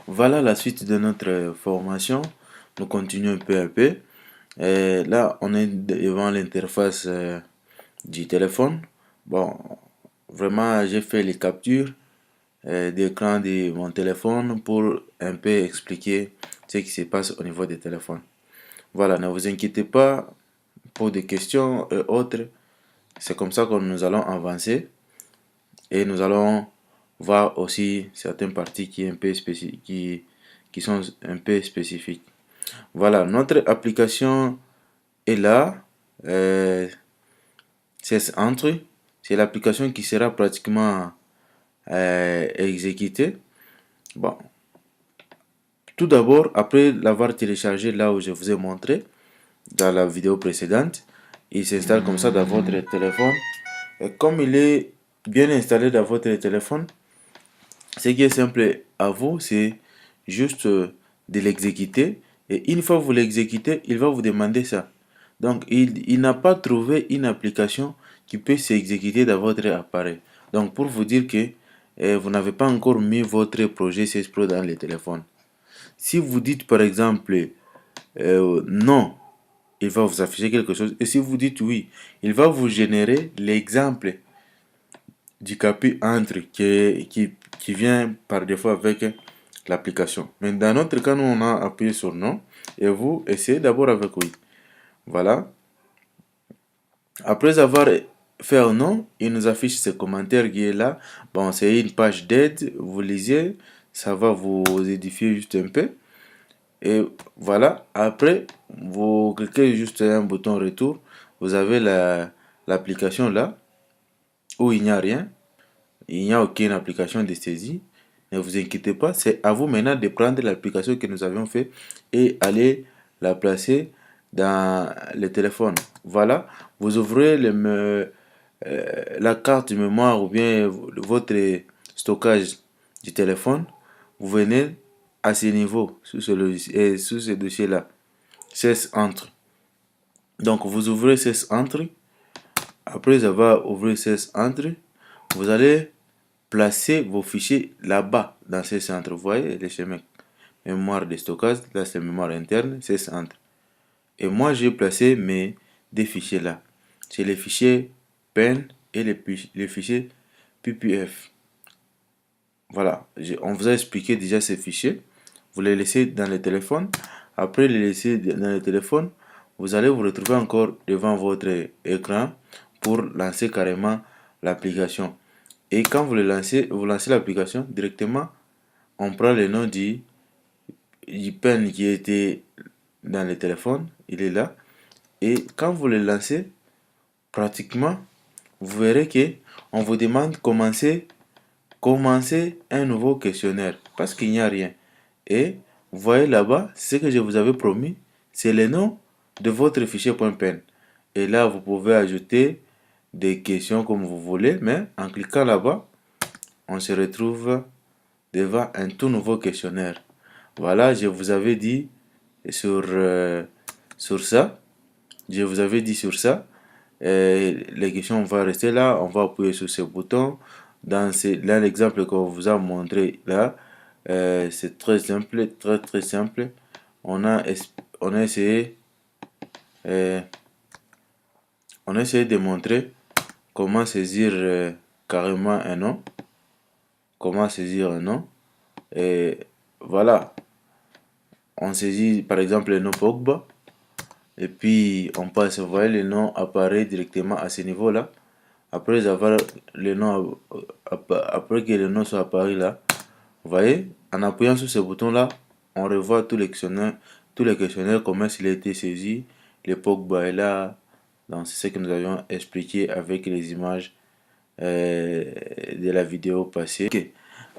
Voilà la suite de notre formation. Nous continuons peu à peu. Et là, on est devant l'interface du téléphone. Bon, vraiment, j'ai fait les captures d'écran de mon téléphone pour un peu expliquer ce qui se passe au niveau des téléphones. Voilà, ne vous inquiétez pas pour des questions et autres. C'est comme ça que nous allons avancer et nous allons voir aussi certaines parties qui sont un peu spécifiques. Voilà, notre application est là. Euh, c'est entre. C'est l'application qui sera pratiquement exécutée. Bon, tout d'abord, après l'avoir téléchargé là où je vous ai montré dans la vidéo précédente, il s'installe comme ça dans votre téléphone. Et comme il est bien installé dans votre téléphone, ce qui est simple à vous, c'est juste de l'exécuter. Et une fois que vous l'exécutez, il va vous demander ça. Donc, il n'a pas trouvé une application qui peut s'exécuter dans votre appareil. Donc, pour vous dire que vous n'avez pas encore mis votre projet CS Pro dans le téléphone. Si vous dites par exemple non, il va vous afficher quelque chose. Et si vous dites oui, il va vous générer l'exemple du capi entre qui vient par défaut avec l'application. Mais dans notre cas, nous on a appuyé sur non et vous essayez d'abord avec oui. Voilà. Après avoir fait un non, il nous affiche ce commentaire qui est là. Bon, c'est une page d'aide, vous lisez, ça va vous édifier juste un peu. Et voilà, après, vous cliquez juste un bouton retour. Vous avez l'application là où il n'y a rien. Il n'y a aucune application de saisie. Ne vous inquiétez pas, c'est à vous maintenant de prendre l'application que nous avions fait et aller la placer dans le téléphone. Voilà, vous ouvrez la carte de mémoire ou bien votre stockage du téléphone. Vous venez à ce niveau, sous ce logiciel, sous ce dossier-là. Cesse entre. Donc vous ouvrez cesse entre. Après avoir ouvert cesse entre, vous allez placer vos fichiers là-bas, dans ces centres. Vous voyez, les schémas mémoire de stockage, là c'est mémoire interne, c'est centre. Et moi, j'ai placé mes deux fichiers là. C'est les fichiers PEN et les fichiers PPF. Voilà, on vous a expliqué déjà ces fichiers. Vous les laissez dans le téléphone. Après les laisser dans le téléphone, vous allez vous retrouver encore devant votre écran pour lancer carrément l'application. Et quand vous vous lancez l'application, directement, on prend le nom du pen qui était dans le téléphone, il est là. Et quand vous le lancez, pratiquement, vous verrez que on vous demande commencer un nouveau questionnaire parce qu'il n'y a rien. Et vous voyez là-bas, ce que je vous avais promis, c'est le nom de votre fichier .pen. Et là, vous pouvez ajouter des questions comme vous voulez, mais en cliquant là-bas, on se retrouve devant un tout nouveau questionnaire. Voilà, je vous avais dit sur, sur ça. Je vous avais dit sur ça. Les questions vont rester là. On va appuyer sur ce bouton. Dans l'exemple qu'on vous a montré là, c'est très simple, très très simple. On a, on a essayé, euh, on a essayé de montrer comment saisir carrément un nom. Comment saisir un nom. Et voilà, on saisit par exemple le nom Pogba. Et puis on passe, vous voyez, le nom apparaît directement à ce niveau-là. Après avoir le nom, après que le nom soit apparu là, vous voyez, en appuyant sur ce bouton-là, on revoit tous les questionnaires, comment il a été saisi, l'époque est là. Donc c'est ce que nous avions expliqué avec les images de la vidéo passée. Ok.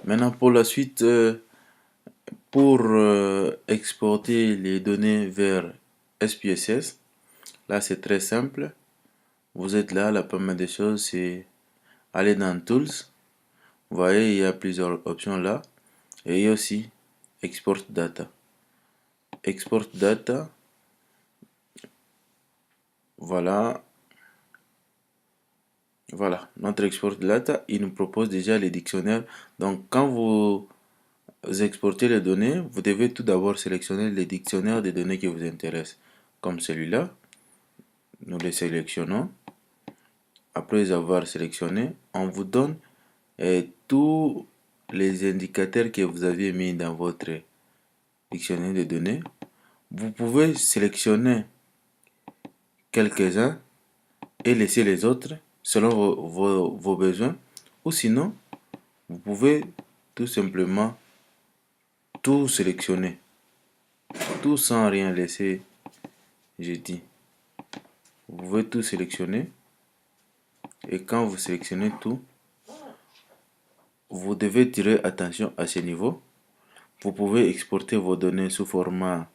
Maintenant pour la suite, pour exporter les données vers SPSS, là c'est très simple. Vous êtes là, la première des choses c'est aller dans Tools. Vous voyez, il y a plusieurs options là. Et il y a aussi Export Data. Export Data, voilà. Voilà, notre Export Data, il nous propose déjà les dictionnaires. Donc quand vous exporter les données, vous devez tout d'abord sélectionner les dictionnaires des données qui vous intéressent. Comme celui-là, nous les sélectionnons. Après avoir sélectionné, on vous donne tous les indicateurs que vous aviez mis dans votre dictionnaire de données. Vous pouvez sélectionner quelques-uns et laisser les autres selon vos besoins. Ou sinon, vous pouvez tout simplement tout sélectionner. Tout sans rien laisser, j'ai dit. Vous pouvez tout sélectionner. Et quand vous sélectionnez tout, vous devez tirer attention à ce niveau. Vous pouvez exporter vos données sous format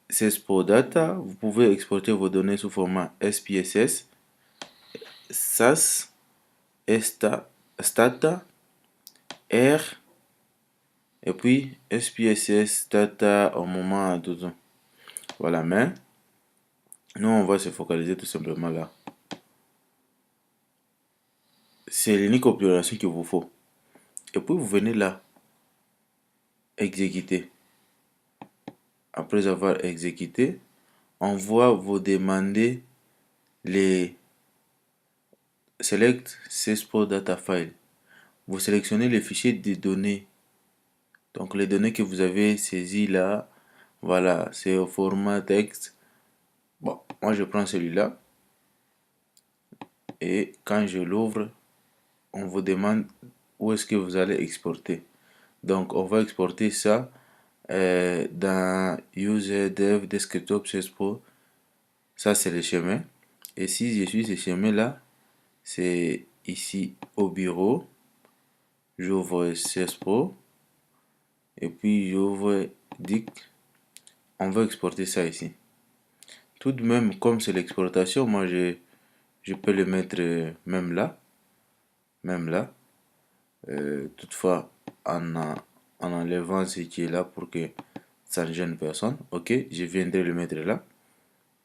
CESPO Data. Vous pouvez exporter vos données sous format SPSS, SAS, Stata, R, et puis SPSS Data au moment de temps. Voilà, mais nous on va se focaliser tout simplement là. C'est l'unique opération qu'il vous faut. Et puis vous venez là, exécuter. Après avoir exécuté, on va vous demander les Select CESPO Data File. Vous sélectionnez les fichiers de données. Donc les données que vous avez saisies là, voilà, c'est au format texte. Bon, moi je prends celui-là. Et quand je l'ouvre, on vous demande où est-ce que vous allez exporter. Donc on va exporter ça dans User Dev Desktop CESPO. Ça c'est le chemin. Et si je suis ce chemin là, c'est ici au bureau. J'ouvre CESPO. Et puis j'ouvre DIC. On va exporter ça ici. Tout de même, comme c'est l'exportation, moi je peux le mettre même là. Même là. Toutefois, en enlevant ce qui est là pour que ça ne gêne personne. Ok, je viendrai le mettre là.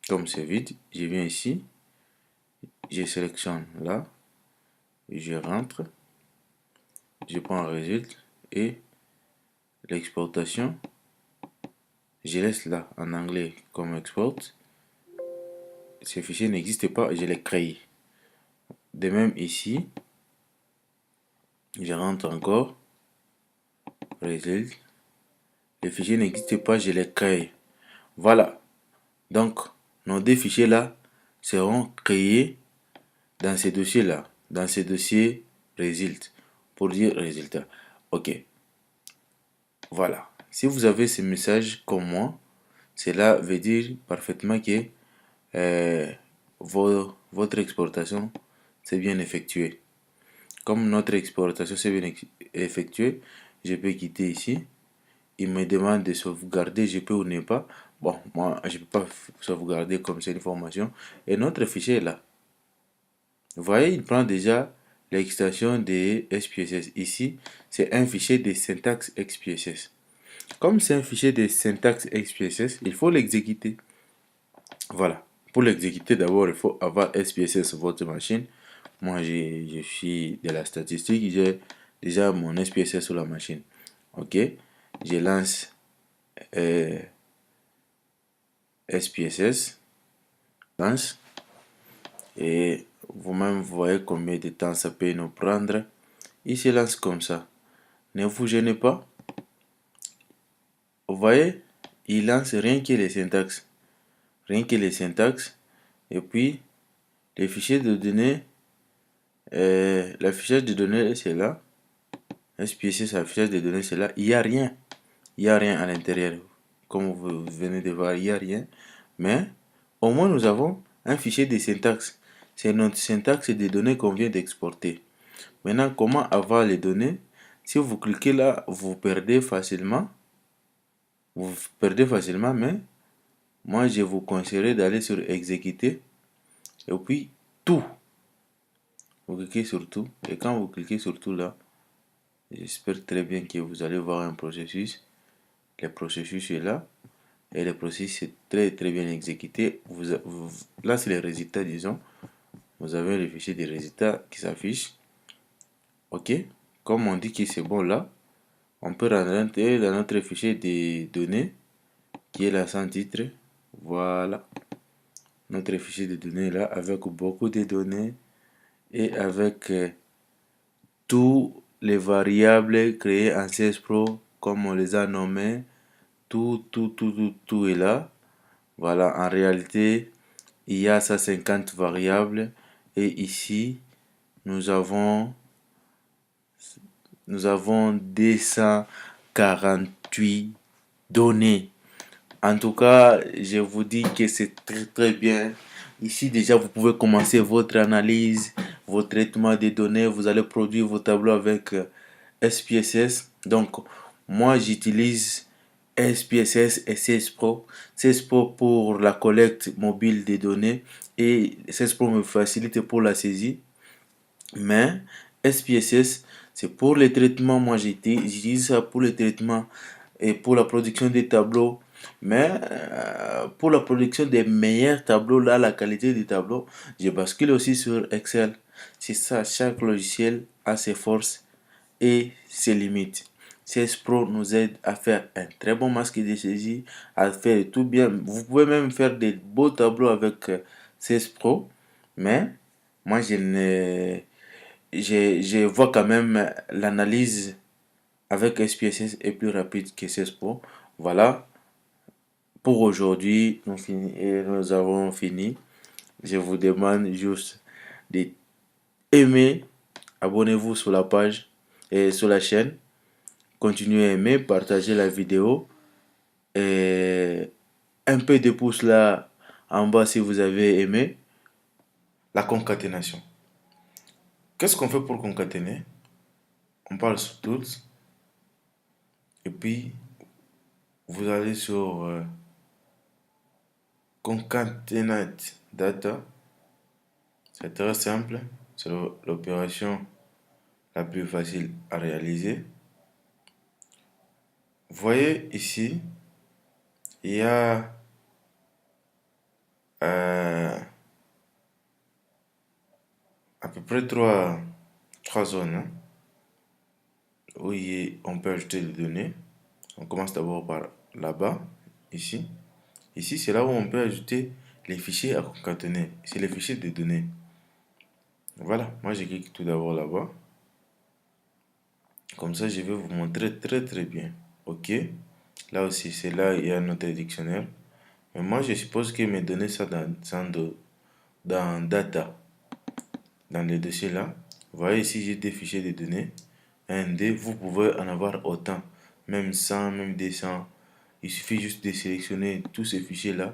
Comme c'est vide, je viens ici. Je sélectionne là. Je rentre. Je prends un résultat. Et l'exportation, je laisse là en anglais comme export. Ce fichier n'existe pas, je l'ai créé. De même ici, je rentre encore. Résultat. Le fichier n'existe pas, je l'ai créé. Voilà. Donc, nos deux fichiers là seront créés dans ces dossiers là. Dans ces dossiers résultat. Pour dire résultat. Ok. Voilà. Si vous avez ce message comme moi, cela veut dire parfaitement que votre exportation s'est bien effectuée. Comme notre exportation s'est bien effectuée, je peux quitter ici. Il me demande de sauvegarder, je peux ou ne pas. Bon, moi, je ne peux pas sauvegarder comme c'est une formation. Et notre fichier est là. Vous voyez, il prend déjà l'extension de SPSS. Ici, c'est un fichier de syntaxe XPSS. Comme c'est un fichier de syntaxe XPSS, il faut l'exécuter. Voilà. Pour l'exécuter, d'abord, il faut avoir SPSS sur votre machine. Moi, je suis de la statistique. J'ai déjà mon SPSS sur la machine. Ok. Je lance SPSS. Lance. Et vous-même, vous voyez combien de temps ça peut nous prendre. Il se lance comme ça. Ne vous gênez pas. Vous voyez, il lance rien que les syntaxes. Rien que les syntaxes. Et puis, les fichiers de données. L'affichage de données, c'est là. SPSS, l'affichage de données, c'est là. Il n'y a rien. Il n'y a rien à l'intérieur. Comme vous venez de voir, il n'y a rien. Mais, au moins, nous avons un fichier de syntaxe. C'est notre syntaxe des données qu'on vient d'exporter. Maintenant, comment avoir les données? Si vous cliquez là, vous perdez facilement. Vous perdez facilement, mais moi, je vous conseillerais d'aller sur exécuter. Et puis, tout. Vous cliquez sur tout. Et quand vous cliquez sur tout là, j'espère très bien que vous allez voir un processus. Le processus est là. Et le processus est très bien exécuté. Là, c'est les résultats, disons. Vous avez le fichier des résultats qui s'affiche. Ok. Comme on dit que c'est bon là, on peut rentrer dans notre fichier de données qui est là sans titre. Voilà, notre fichier de données là avec beaucoup de données et avec tous les variables créées en CS Pro comme on les a nommés. Tout est là. Voilà, en réalité, il y a 150 variables et ici, nous avons 248 données. En tout cas, je vous dis que c'est très bien. Ici, déjà, vous pouvez commencer votre analyse, votre traitement des données. Vous allez produire vos tableaux avec SPSS. Donc, moi, j'utilise SPSS et CS Pro. CS Pro pour la collecte mobile des données et CS Pro me facilite pour la saisie. Mais SPSS, c'est pour les traitements. Moi, j'utilise ça pour les traitements et pour la production des tableaux. Mais pour la production des meilleurs tableaux, là, la qualité des tableaux, je bascule aussi sur Excel. C'est ça, chaque logiciel a ses forces et ses limites. CS Pro nous aide à faire un très bon masque de saisie, à faire tout bien. Vous pouvez même faire des beaux tableaux avec CS Pro, mais moi je vois quand même l'analyse avec SPSS est plus rapide que CS Pro. Voilà, pour aujourd'hui, nous avons fini. Je vous demande juste d'aimer, abonnez-vous sur la page et sur la chaîne. Continuez à aimer, partager la vidéo et un peu de pouce là en bas si vous avez aimé. La concaténation. Qu'est-ce qu'on fait pour concaténer? On parle sur Tools et puis vous allez sur Concatenate Data. C'est très simple, c'est l'opération la plus facile à réaliser. Vous voyez ici, il y a à peu près trois zones hein, où on peut ajouter des données. On commence d'abord par là-bas, ici. Ici, c'est là où on peut ajouter les fichiers à concaténer. C'est les fichiers de données. Voilà, moi je clique tout d'abord là-bas. Comme ça, je vais vous montrer très bien. Ok, là aussi, c'est là il y a notre dictionnaire. Mais moi, je suppose que mes données sont dans Data, dans le dossier là. Vous voyez ici, j'ai des fichiers de données. Un, D, vous pouvez en avoir autant, même 100, même 200. Il suffit juste de sélectionner tous ces fichiers là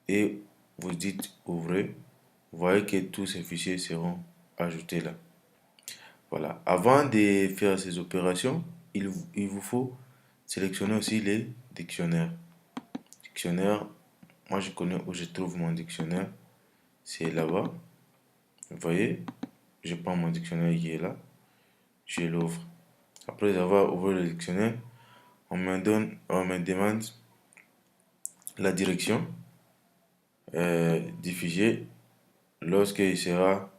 et vous dites ouvrez. Vous voyez que tous ces fichiers seront ajoutés là. Voilà. Avant de faire ces opérations, il vous faut sélectionner aussi les dictionnaires. Dictionnaire, moi je connais où je trouve mon dictionnaire. C'est là-bas. Vous voyez, je prends mon dictionnaire qui est là. Je l'ouvre. Après avoir ouvert le dictionnaire, on me demande la direction du fichier lorsqu'il sera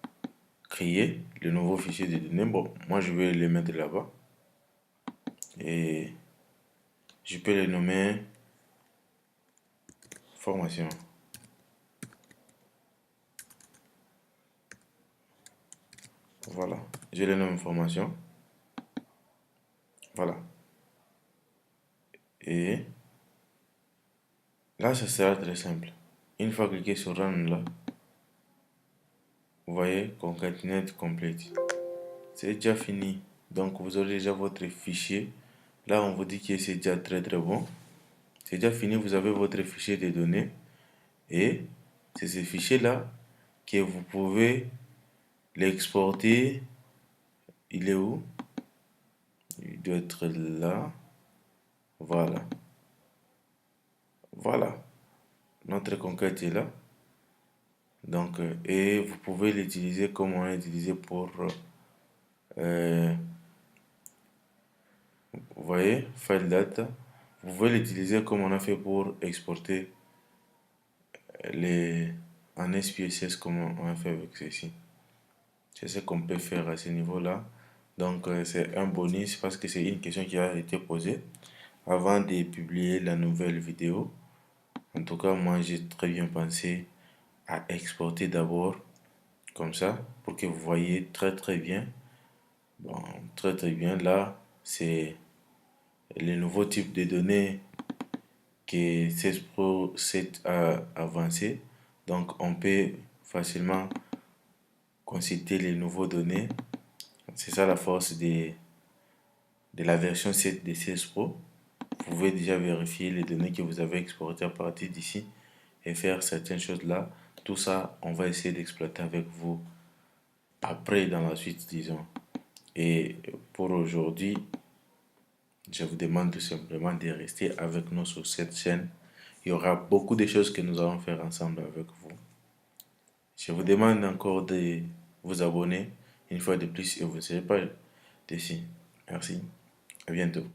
créé, le nouveau fichier de données. Bon, moi je vais le mettre là-bas. Et je peux le nommer formation. Voilà, je le nomme formation. Voilà. Et là, ça sera très simple. Une fois cliqué sur Run là, vous voyez concatenate complete. C'est déjà fini. Donc vous aurez déjà votre fichier. Là, on vous dit que c'est déjà très bon. C'est déjà fini, vous avez votre fichier de données. Et c'est ce fichier-là que vous pouvez l'exporter. Il est où? Il doit être là. Voilà. Voilà. Notre conquête est là. Donc, et vous pouvez l'utiliser comme on l'a utilisé pour, vous voyez, file data. Vous pouvez l'utiliser comme on a fait pour exporter les en SPSS comme on a fait avec ceci. C'est ce qu'on peut faire à ce niveau-là. Donc, c'est un bonus parce que c'est une question qui a été posée avant de publier la nouvelle vidéo. En tout cas, moi, j'ai très bien pensé à exporter d'abord comme ça pour que vous voyez très bien. Bon, très bien. Là, c'est le nouveau type de données que 16 Pro 7 a avancé. Donc, on peut facilement consulter les nouveaux données. C'est ça la force de la version 7 de 16 Pro. Vous pouvez déjà vérifier les données que vous avez exportées à partir d'ici et faire certaines choses là. Tout ça, on va essayer d'exploiter avec vous après dans la suite, disons. Et pour aujourd'hui, je vous demande tout simplement de rester avec nous sur cette chaîne. Il y aura beaucoup de choses que nous allons faire ensemble avec vous. Je vous demande encore de vous abonner une fois de plus et vous ne serez pas dessus. Merci. À bientôt.